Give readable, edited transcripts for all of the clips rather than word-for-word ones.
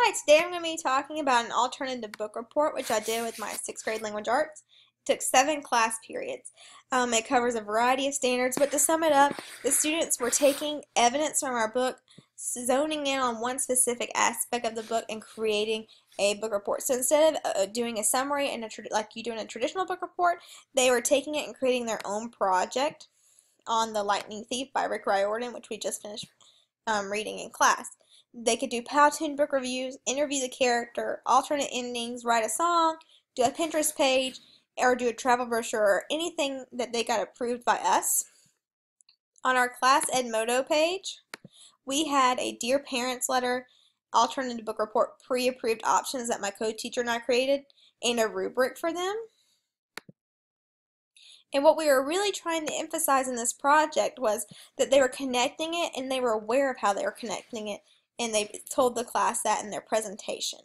Hi, today I'm going to be talking about an alternative book report, which I did with my 6th grade language arts. It took 7 class periods. It covers a variety of standards, but to sum it up, the students were taking evidence from our book, zoning in on one specific aspect of the book, and creating a book report. So instead of doing a summary and like you do in a traditional book report, they were taking it and creating their own project on The Lightning Thief by Rick Riordan, which we just finished reading in class. They could do Powtoon book reviews, interview the character, alternate endings, write a song, do a Pinterest page, or do a travel brochure, or anything that they got approved by us. On our Class Edmodo page, we had a Dear Parents letter, alternative book report, pre-approved options that my co-teacher and I created, and a rubric for them. And what we were really trying to emphasize in this project was that they were connecting it and they were aware of how they were connecting it, and they told the class that in their presentation.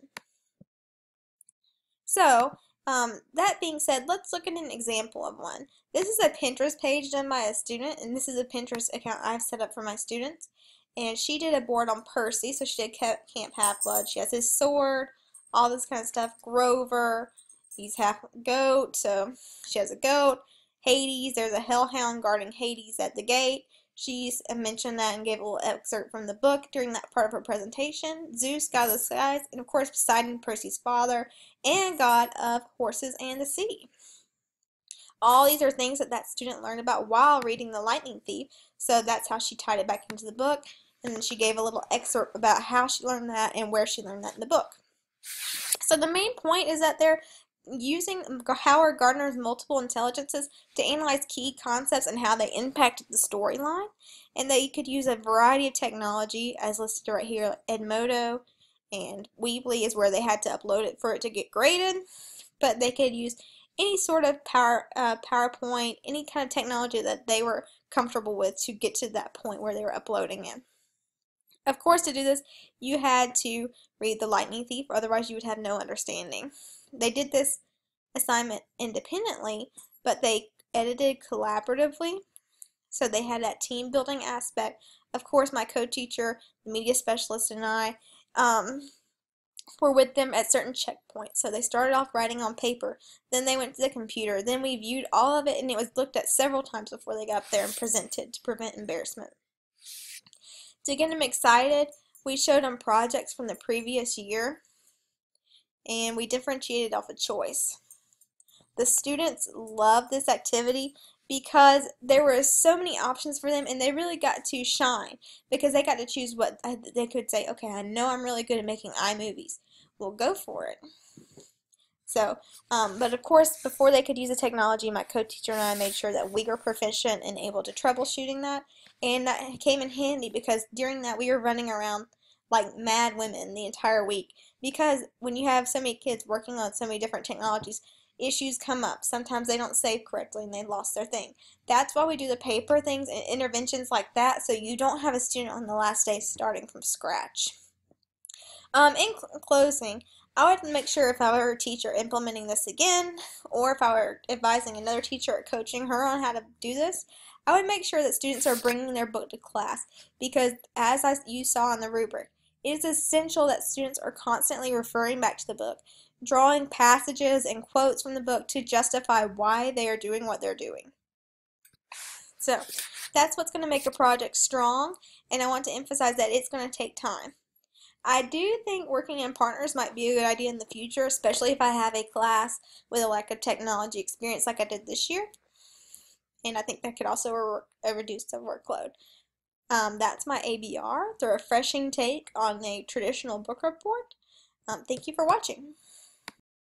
So, that being said, let's look at an example of one. This is a Pinterest page done by a student, and this is a Pinterest account I've set up for my students. And she did a board on Percy, so she did Camp Half-Blood. She has his sword, all this kind of stuff. Grover, he's half goat, so she has a goat. Hades, there's a hellhound guarding Hades at the gate. She's mentioned that and gave a little excerpt from the book during that part of her presentation. Zeus, god of the skies, and of course Poseidon, Percy's father, and god of horses and the sea. All these are things that that student learned about while reading The Lightning Thief, so that's how she tied it back into the book, and then she gave a little excerpt about how she learned that and where she learned that in the book. So the main point is that they're using Howard Gardner's multiple intelligences to analyze key concepts and how they impacted the storyline, and they could use a variety of technology as listed right here. Edmodo and Weebly is where they had to upload it for it to get graded, but they could use any sort of PowerPoint, any kind of technology that they were comfortable with to get to that point where they were uploading it. Of course, to do this, you had to read The Lightning Thief, otherwise you would have no understanding. They did this assignment independently, but they edited collaboratively, so they had that team building aspect. Of course, my co-teacher, the media specialist, and I were with them at certain checkpoints. So they started off writing on paper, then they went to the computer, then we viewed all of it, and it was looked at several times before they got up there and presented to prevent embarrassment. To get them excited, we showed them projects from the previous year, and we differentiated off a choice. The students loved this activity because there were so many options for them, and they really got to shine because they got to choose what they could say. Okay, I know I'm really good at making iMovies. We'll go for it. So, but of course, before they could use the technology, my co-teacher and I made sure that we were proficient and able to troubleshooting that, and that came in handy because during that we were running around like mad women the entire week, because when you have so many kids working on so many different technologies, issues come up. Sometimes they don't save correctly and they lost their thing. That's why we do the paper things and interventions like that, so you don't have a student on the last day starting from scratch. In closing, I would make sure if I were a teacher implementing this again, or if I were advising another teacher or coaching her on how to do this, I would make sure that students are bringing their book to class, because as you saw in the rubric, it is essential that students are constantly referring back to the book, drawing passages and quotes from the book to justify why they are doing what they're doing. So that's what's going to make a project strong, and I want to emphasize that it's going to take time. I do think working in partners might be a good idea in the future, especially if I have a class with a lack of technology experience like I did this year. And I think that could also reduce the workload. That's my ABR, the refreshing take on a traditional book report. Thank you for watching.